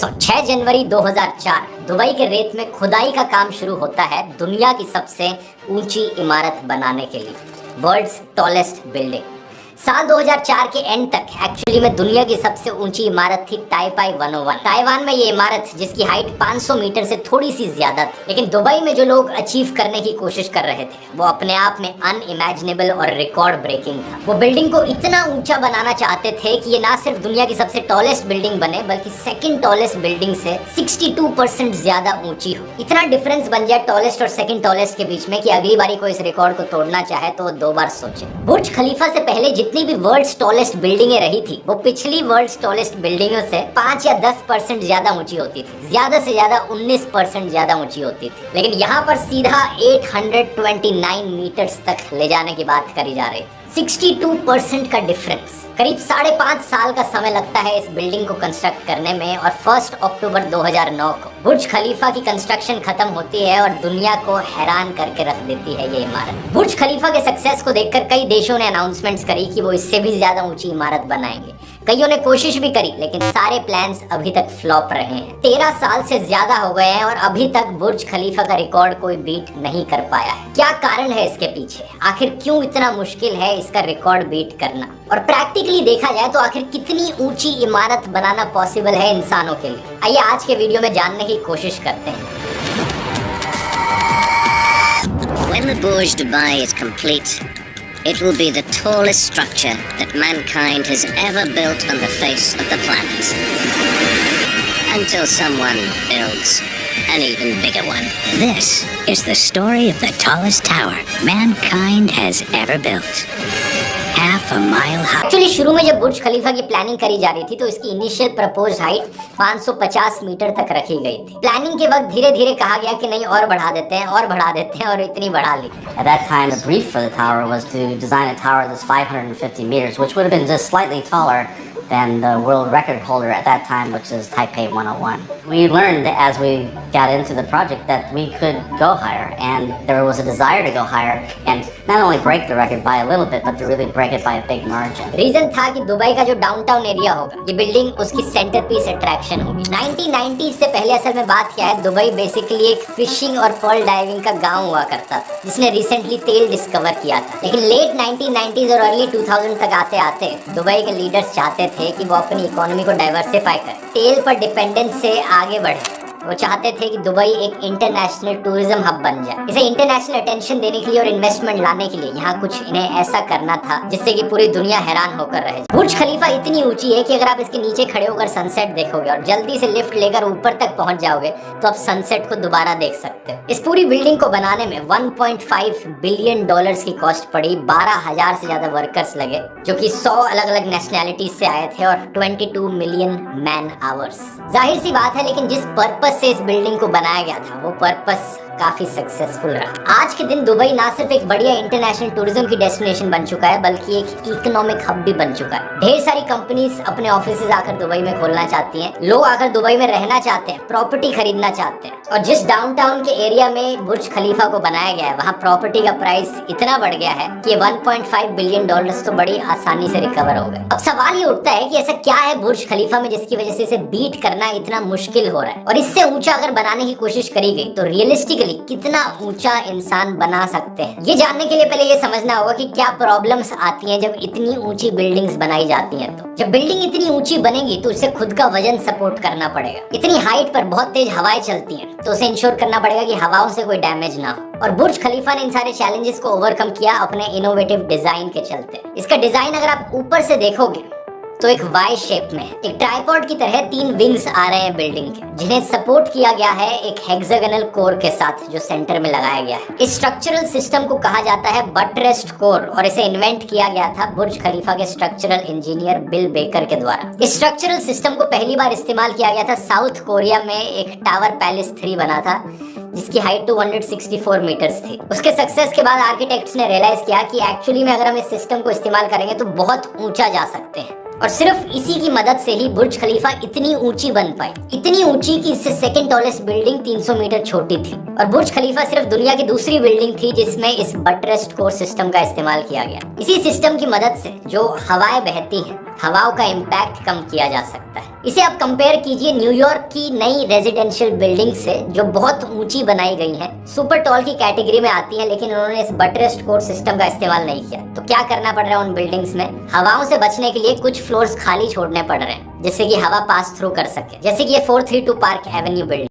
6 जनवरी 2004 Dubai के रेत में खुदाई का काम शुरू होता है दुनिया की सबसे ऊंची इमारत बनाने के लिए, वर्ल्ड्स टॉलेस्ट बिल्डिंग। साल 2004 के एंड तक एक्चुअली में दुनिया की सबसे ऊंची इमारत थी ताइपाई 101। ताइवान में ये इमारत जिसकी हाइट 500 मीटर से थोड़ी सी ज्यादा थी, लेकिन दुबई में जो लोग अचीव करने की कोशिश कर रहे थे वो अपने आप में अनइमेजिनेबल और रिकॉर्ड ब्रेकिंग था। वो बिल्डिंग को इतना ऊंचा बनाना चाहते थे कि ये ना सिर्फ दुनिया की सबसे टॉलेस्ट बिल्डिंग बने बल्कि सेकंड टॉलेस्ट बिल्डिंग से 62% ज्यादा ऊंची हो। इतना डिफरेंस बन जाए टॉलेस्ट और सेकंड टॉलेस्ट के बीच में कि अगली बारी कोई इस रिकॉर्ड को तोड़ना चाहे तो 2 बार सोचे। बुर्ज खलीफा से पहले जितनी भी वर्ल्ड्स टॉलेस्ट बिल्डिंगे रही थी वो पिछली वर्ल्ड्स टॉलेस्ट बिल्डिंगों से 5 या 10% ज्यादा ऊंची होती थी, ज्यादा से ज्यादा 19% ज्यादा ऊंची होती थी। लेकिन यहाँ पर सीधा 829 मीटर्स तक ले जाने की बात करी जा रही थी। 62% का डिफरेंस। करीब 5.5 साल का समय लगता है इस बिल्डिंग को कंस्ट्रक्ट करने में और 1 अक्टूबर 2009 को बुर्ज खलीफा की कंस्ट्रक्शन खत्म होती है और दुनिया को हैरान करके रख देती है ये इमारत। बुर्ज खलीफा के सक्सेस को देखकर कई देशों ने अनाउंसमेंट्स करी कि वो इससे भी ज्यादा ऊंची इमारत बनाएंगे। कईयों ने कोशिश भी करी लेकिन सारे प्लान्स अभी तक फ्लॉप रहे हैं। 13 साल से ज्यादा हो गए हैं और अभी तक बुर्ज खलीफा का रिकॉर्ड कोई बीट नहीं कर पाया है। क्या कारण है इसके पीछे? आखिर क्यों इतना मुश्किल है इसका रिकॉर्ड बीट करना? और प्रैक्टिकली देखा जाए तो आखिर कितनी ऊंची इमारत बनाना पॉसिबल है इंसानों के लिए? आइए आज के वीडियो में जानने की कोशिश करते हैं। When the Burj Dubai is complete, it will be the tallest structure that mankind has ever built on the face of the planet. Until someone builds an even bigger one. This is the story of the tallest tower mankind has ever built. Half a mile high. Actually शुरू में जब बुर्ज खलीफा की planning करी जा रही थी तो इसकी इनिशियल प्रपोज हाइट 550 मीटर तक रखी गई थी। प्लानिंग के वक्त धीरे धीरे कहा गया कि नहीं और बढ़ा देते हैं और इतनी बढ़ा ली। At that time, the brief for the tower was to design a tower that's 550 meters, which would have been just slightly taller than the world record holder at that time, which is Taipei 101. We learned as we got into the project that we could go higher, and there was a desire to go higher and not only break the record by a little bit, but to really break it by a big margin. Reason था कि Dubai का जो downtown area होगा ये building उसकी centre piece attraction होगी। 1990 से पहले असल में बात क्या है, दुबई बेसिकली एक फिशिंग और पर्ल डाइविंग का गांव हुआ करता था जिसने रिसेंटली तेल डिस्कवर किया था। लेकिन लेट 1990s और अर्ली 2000 तक आते आते दुबई के लीडर्स चाहते थे कि वो अपनी इकोनॉमी को डाइवर्सिफाई करें, तेल पर डिपेंडेंस से आगे बढ़े। वो चाहते थे कि दुबई एक इंटरनेशनल टूरिज्म हब बन जाए। इसे इंटरनेशनल अटेंशन देने के लिए और इन्वेस्टमेंट लाने के लिए यहाँ कुछ इन्हें ऐसा करना था जिससे कि पूरी दुनिया हैरान होकर रहे। बुर्ज खलीफा इतनी ऊंची है कि अगर आप इसके नीचे खड़े होकर सनसेट देखोगे और जल्दी से लिफ्ट लेकर ऊपर तक पहुंच जाओगे तो आप सनसेट को दोबारा देख सकते हो। इस पूरी बिल्डिंग को बनाने में 1.5 बिलियन डॉलर्स की कॉस्ट पड़ी। 12,000 से ज्यादा वर्कर्स लगे जो कि 100 अलग अलग नेशनैलिटीज से आए थे और 22 मिलियन मैन आवर्स। जाहिर सी बात है, लेकिन जिस पर्पस से इस बिल्डिंग को बनाया गया था वो पर्पस काफी सक्सेसफुल रहा। आज के दिन दुबई ना सिर्फ एक बढ़िया इंटरनेशनल टूरिज्म की डेस्टिनेशन बन चुका है बल्कि एक इकोनॉमिक हब भी बन चुका है। ढेर सारी कंपनीज अपने ऑफिसेज आकर दुबई में खोलना चाहती हैं, लोग आकर दुबई में रहना चाहते हैं, प्रॉपर्टी खरीदना चाहते हैं। और जिस डाउनटाउन के एरिया में बुर्ज खलीफा को बनाया गया है वहाँ प्रॉपर्टी का प्राइस इतना बढ़ गया है कि 1.5 बिलियन डॉलर्स तो बड़ी आसानी से रिकवर हो गए। अब सवाल ये उठता है कि ऐसा क्या है बुर्ज खलीफा में जिसकी वजह से इसे बीट करना इतना मुश्किल हो रहा है, और इससे ऊंचा अगर बनाने की कोशिश करी गई तो रियलिस्टिकली कितना ऊंचा इंसान बना सकते हैं। ये जानने के लिए पहले ये समझना होगा कि क्या प्रॉब्लम्स आती हैं जब इतनी ऊंची बिल्डिंग्स बनाई जाती हैं। तो जब बिल्डिंग इतनी ऊंची बनेगी तो उसे खुद का वजन सपोर्ट करना पड़ेगा। इतनी हाइट पर बहुत तेज हवाएं चलती हैं तो उसे इंश्योर करना पड़ेगा कि हवाओं से कोई डैमेज ना हो। और बुर्ज खलीफा ने इन सारे चैलेंजेस को ओवरकम किया अपने इनोवेटिव डिजाइन के चलते। इसका डिजाइन अगर आप ऊपर से देखोगे तो एक वाई शेप में है। एक ट्राइपॉड की तरह 3 विंग्स आ रहे हैं बिल्डिंग के जिन्हें सपोर्ट किया गया है एक हेक्सागोनल कोर के साथ जो सेंटर में लगाया गया है। इस स्ट्रक्चरल सिस्टम को कहा जाता है बटरेस्ट कोर और इसे इन्वेंट किया गया था बुर्ज खलीफा के स्ट्रक्चरल इंजीनियर बिल बेकर के द्वारा। इस स्ट्रक्चरल सिस्टम को पहली बार इस्तेमाल किया गया था साउथ कोरिया में एक टावर पैलेस 3 बना था जिसकी हाइट 264 मीटर्स थी। उसके सक्सेस के बाद आर्किटेक्ट्स ने रियलाइज किया कि एक्चुअली में अगर हम इस सिस्टम को इस्तेमाल करेंगे तो बहुत ऊंचा जा सकते हैं। और सिर्फ इसी की मदद से ही बुर्ज खलीफा इतनी ऊंची बन पाई, इतनी ऊंची कि इससे सेकंड टॉलेस्ट बिल्डिंग 300 मीटर छोटी थी। और बुर्ज खलीफा सिर्फ दुनिया की दूसरी बिल्डिंग थी जिसमें इस बटरेस्ट कोर सिस्टम का इस्तेमाल किया गया। इसी सिस्टम की मदद से जो हवाएं बहती हैं, हवाओं का इम्पैक्ट कम किया जा सकता है। इसे आप कंपेयर कीजिए न्यूयॉर्क की नई रेजिडेंशियल बिल्डिंग से जो बहुत ऊंची बनाई गई हैं, सुपर टॉल की कैटेगरी में आती हैं, लेकिन उन्होंने इस बटरेस्ट कोर सिस्टम का इस्तेमाल नहीं किया। तो क्या करना पड़ रहा है उन बिल्डिंग्स में? हवाओं से बचने के लिए कुछ फ्लोर्स खाली छोड़ने पड़ रहे हैं जिससे कि हवा पास थ्रू कर सके, जैसे कि ये 432 पार्क एवेन्यू बिल्डिंग।